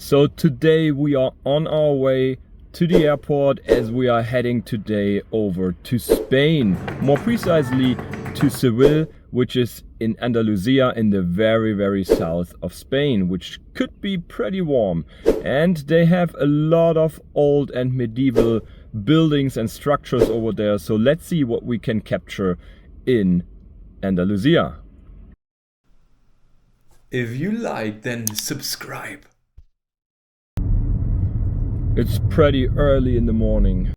So today we are on our way to the airport as we are heading today over to Spain, more precisely to Seville, which is in Andalusia in the very south of Spain, which could be pretty warm. And they have a lot of old and medieval buildings and structures over there, so let's see what we can capture in Andalusia. If you like, then subscribe. It's pretty early in the morning.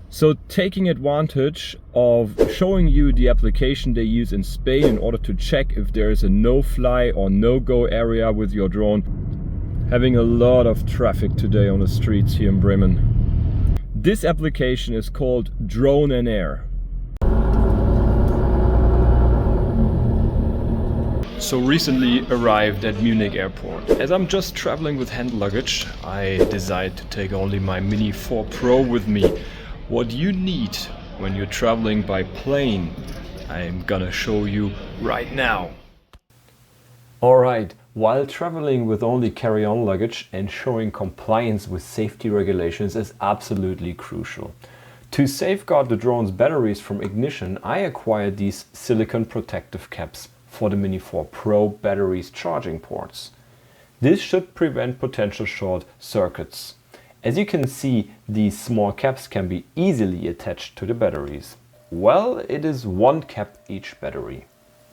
So taking advantage of showing you the application they use in Spain in order to check if there is a no-fly or no-go area with your drone. Having a lot of traffic today on the streets here in Bremen. This application is called Drone and Air. So recently arrived at Munich airport. As I'm just traveling with hand luggage, I decided to take only my Mini 4 Pro with me. What you need when you're traveling by plane, I'm gonna show you right now. Alright, while traveling with only carry-on luggage, ensuring compliance with safety regulations is absolutely crucial. To safeguard the drone's batteries from ignition, I acquired these silicone protective caps for the Mini 4 Pro batteries charging ports. This should prevent potential short circuits. As you can see, these small caps can be easily attached to the batteries. Well, it is one cap each battery.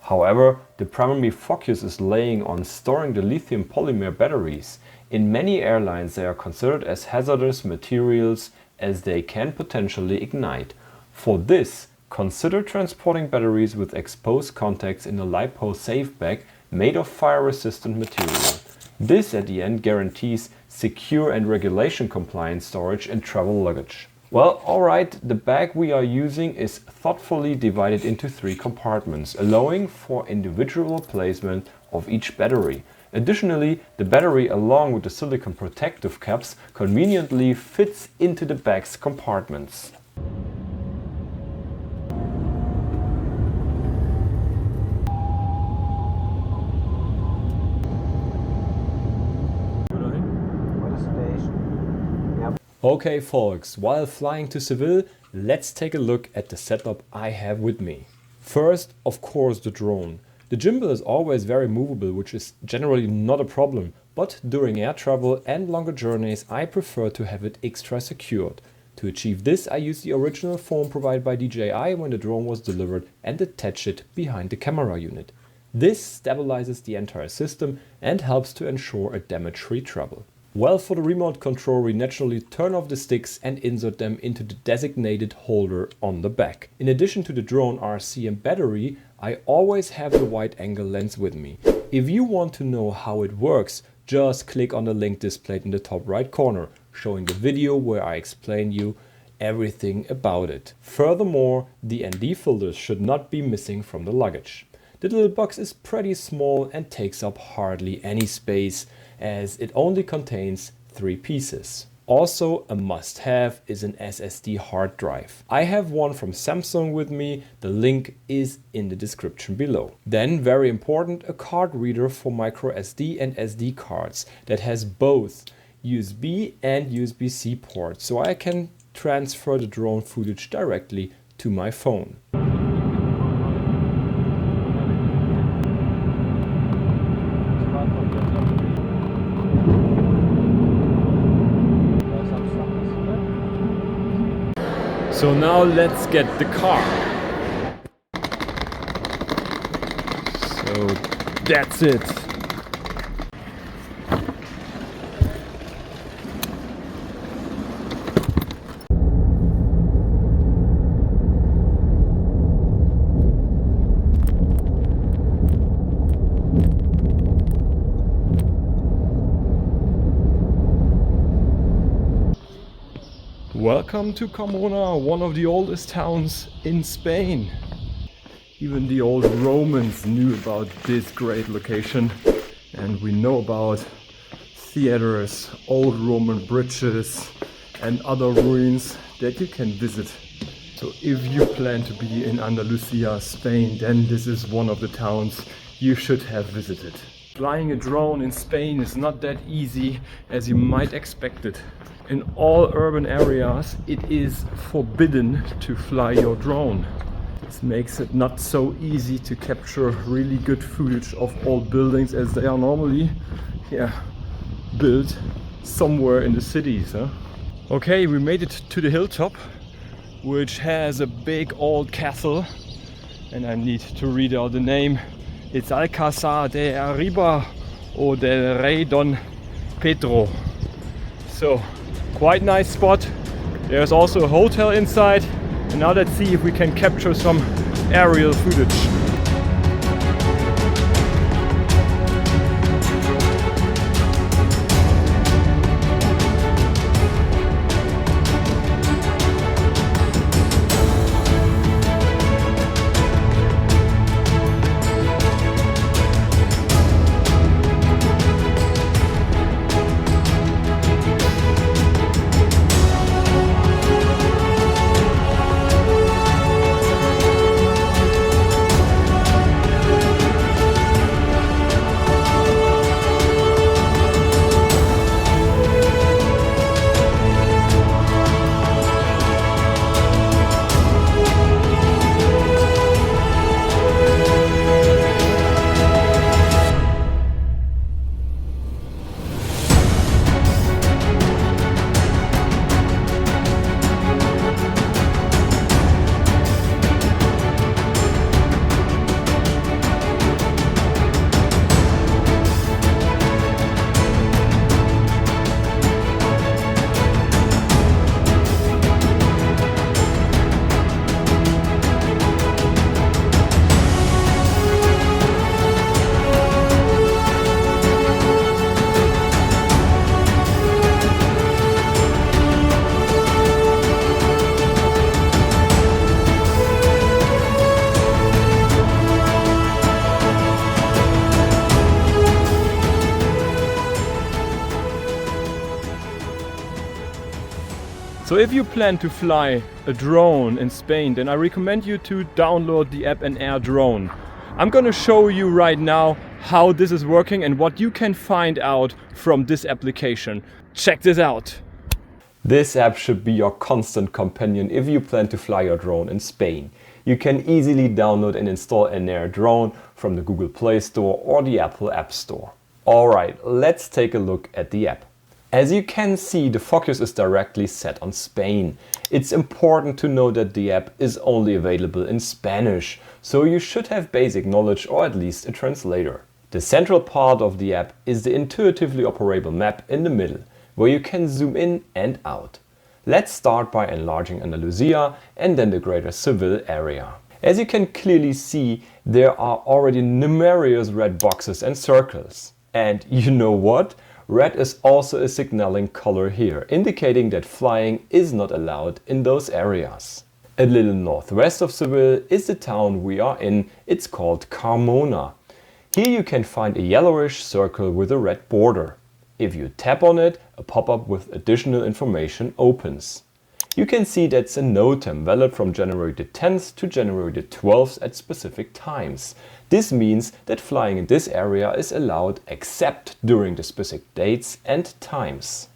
However, the primary focus is laying on storing the lithium polymer batteries. In many airlines they are considered as hazardous materials as they can potentially ignite. For this, consider transporting batteries with exposed contacts in a LiPo safe bag made of fire-resistant material. This at the end guarantees secure and regulation compliant storage in travel luggage. Well, alright, the bag we are using is thoughtfully divided into 3 compartments, allowing for individual placement of each battery. Additionally, the battery along with the silicone protective caps conveniently fits into the bag's compartments. Okay folks, while flying to Seville, let's take a look at the setup I have with me. First, of course, the drone. The gimbal is always very movable, which is generally not a problem, but during air travel and longer journeys I prefer to have it extra secured. To achieve this, I use the original foam provided by DJI when the drone was delivered and attach it behind the camera unit. This stabilizes the entire system and helps to ensure a damage-free travel. Well, for the remote control we naturally turn off the sticks and insert them into the designated holder on the back. In addition to the drone RC and battery, I always have the wide-angle lens with me. If you want to know how it works, just click on the link displayed in the top right corner, showing the video where I explain you everything about it. Furthermore, the ND filters should not be missing from the luggage. The little box is pretty small and takes up hardly any space, as it only contains 3 pieces. Also a must-have is an SSD hard drive. I have one from Samsung with me, the link is in the description below. Then, very important, a card reader for micro SD and SD cards that has both USB and USB-C ports, so I can transfer the drone footage directly to my phone. So now let's get the car. So that's it. Welcome to Carmona, one of the oldest towns in Spain. Even the old Romans knew about this great location, and we know about theaters, old Roman bridges and other ruins that you can visit. So if you plan to be in Andalusia, Spain, then this is one of the towns you should have visited. Flying a drone in Spain is not that easy as you might expect it. In all urban areas it is forbidden to fly your drone. This makes it not so easy to capture really good footage of all buildings as they are normally built somewhere in the cities. Okay, we made it to the hilltop, which has a big old castle, and I need to read out the name. It's Alcázar de Arriba o del Rey Don Pedro. So, quite nice spot. There's also a hotel inside. And now let's see if we can capture some aerial footage. So if you plan to fly a drone in Spain, then I recommend you to download the app ENAIRE-DRONE. I'm gonna show you right now how this is working and what you can find out from this application. Check this out. This app should be your constant companion if you plan to fly your drone in Spain. You can easily download and install ENAIRE-DRONE from the Google Play Store or the Apple App Store. Alright, let's take a look at the app. As you can see, the focus is directly set on Spain. It's important to know that the app is only available in Spanish, so you should have basic knowledge or at least a translator. The central part of the app is the intuitively operable map in the middle, where you can zoom in and out. Let's start by enlarging Andalusia and then the greater Seville area. As you can clearly see, there are already numerous red boxes and circles. And you know what? Red is also a signaling color here, indicating that flying is not allowed in those areas. A little northwest of Seville is the town we are in. It's called Carmona. Here you can find a yellowish circle with a red border. If you tap on it, a pop-up with additional information opens. You can see that's a NOTAM valid from January the 10th to January the 12th at specific times. This means that flying in this area is allowed except during the specific dates and times.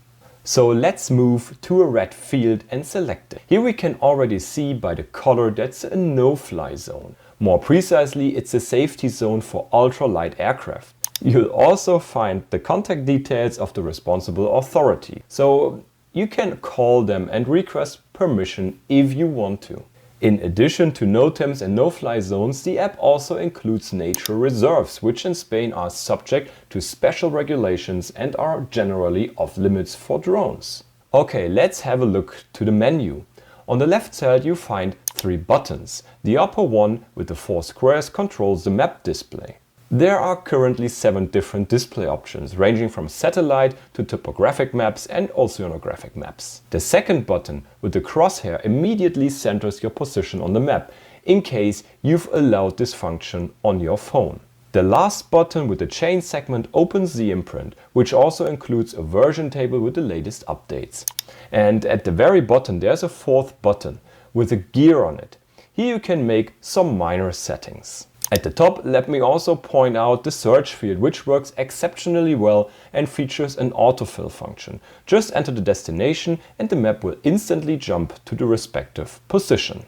So let's move to a red field and select it. Here we can already see by the color that's a no-fly zone. More precisely, it's a safety zone for ultralight aircraft. You'll also find the contact details of the responsible authority, so you can call them and request permission if you want to. In addition to NOTAMs and no-fly zones, the app also includes nature reserves, which in Spain are subject to special regulations and are generally off limits for drones. Okay, let's have a look to the menu. On the left side you find 3 buttons. The upper one with the 4 squares controls the map display. There are currently 7 different display options, ranging from satellite to topographic maps and oceanographic maps. The second button with the crosshair immediately centers your position on the map, in case you've allowed this function on your phone. The last button with the chain segment opens the imprint, which also includes a version table with the latest updates. And at the very bottom there's a 4th button with a gear on it. Here you can make some minor settings. At the top, let me also point out the search field, which works exceptionally well and features an autofill function. Just enter the destination and the map will instantly jump to the respective position.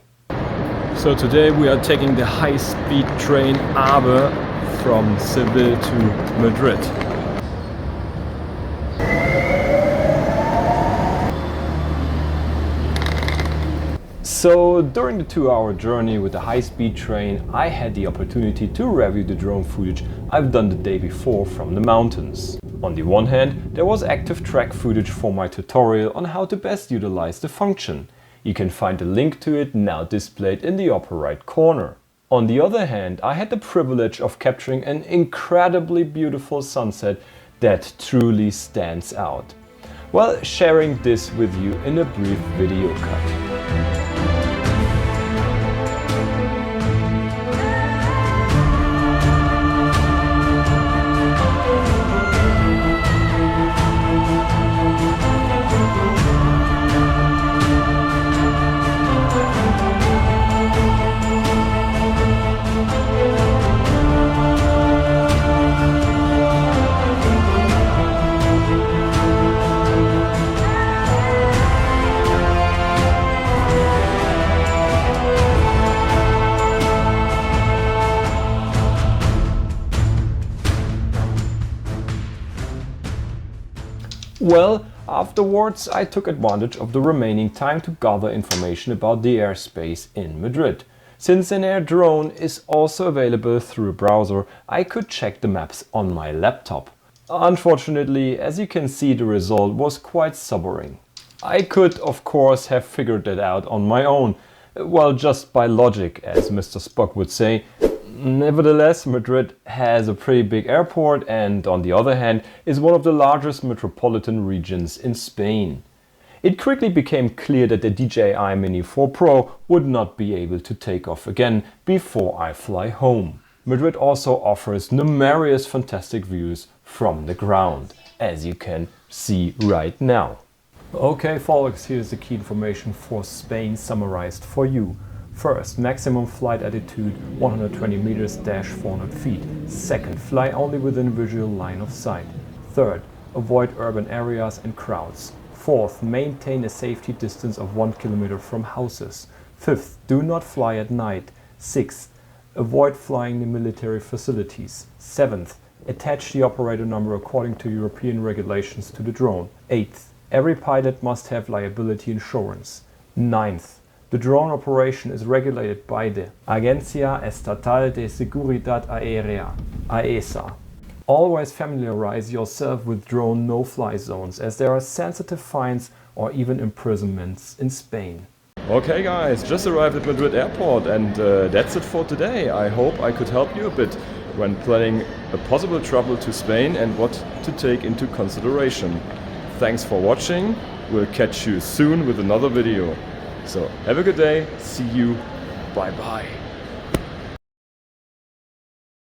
So today we are taking the high-speed train AVE from Seville to Madrid. So during the 2-hour journey with the high-speed train, I had the opportunity to review the drone footage I've done the day before from the mountains. On the one hand, there was active track footage for my tutorial on how to best utilize the function. You can find a link to it now displayed in the upper right corner. On the other hand, I had the privilege of capturing an incredibly beautiful sunset that truly stands out. Well, sharing this with you in a brief video cut. Well, afterwards I took advantage of the remaining time to gather information about the airspace in Madrid. Since ENAIRE-DRONE is also available through a browser, I could check the maps on my laptop. Unfortunately, as you can see, the result was quite sobering. I could, of course, have figured it out on my own, well, just by logic, as Mr. Spock would say. Nevertheless, Madrid has a pretty big airport and, on the other hand, is one of the largest metropolitan regions in Spain. It quickly became clear that the DJI Mini 4 Pro would not be able to take off again before I fly home. Madrid also offers numerous fantastic views from the ground, as you can see right now. Okay folks, here's the key information for Spain summarized for you. First, maximum flight altitude 120 meters - 400 feet. Second, fly only within visual line of sight. Third, avoid urban areas and crowds. Fourth, maintain a safety distance of 1 kilometer from houses. Fifth, do not fly at night. Sixth, avoid flying in military facilities. Seventh, attach the operator number according to European regulations to the drone. Eighth, every pilot must have liability insurance. Ninth, the drone operation is regulated by the Agencia Estatal de Seguridad Aérea, AESA. Always familiarize yourself with drone no-fly zones, as there are sensitive fines or even imprisonments in Spain. Okay guys, just arrived at Madrid airport and that's it for today. I hope I could help you a bit when planning a possible travel to Spain and what to take into consideration. Thanks for watching. We'll catch you soon with another video. So have a good day. See you. Bye bye.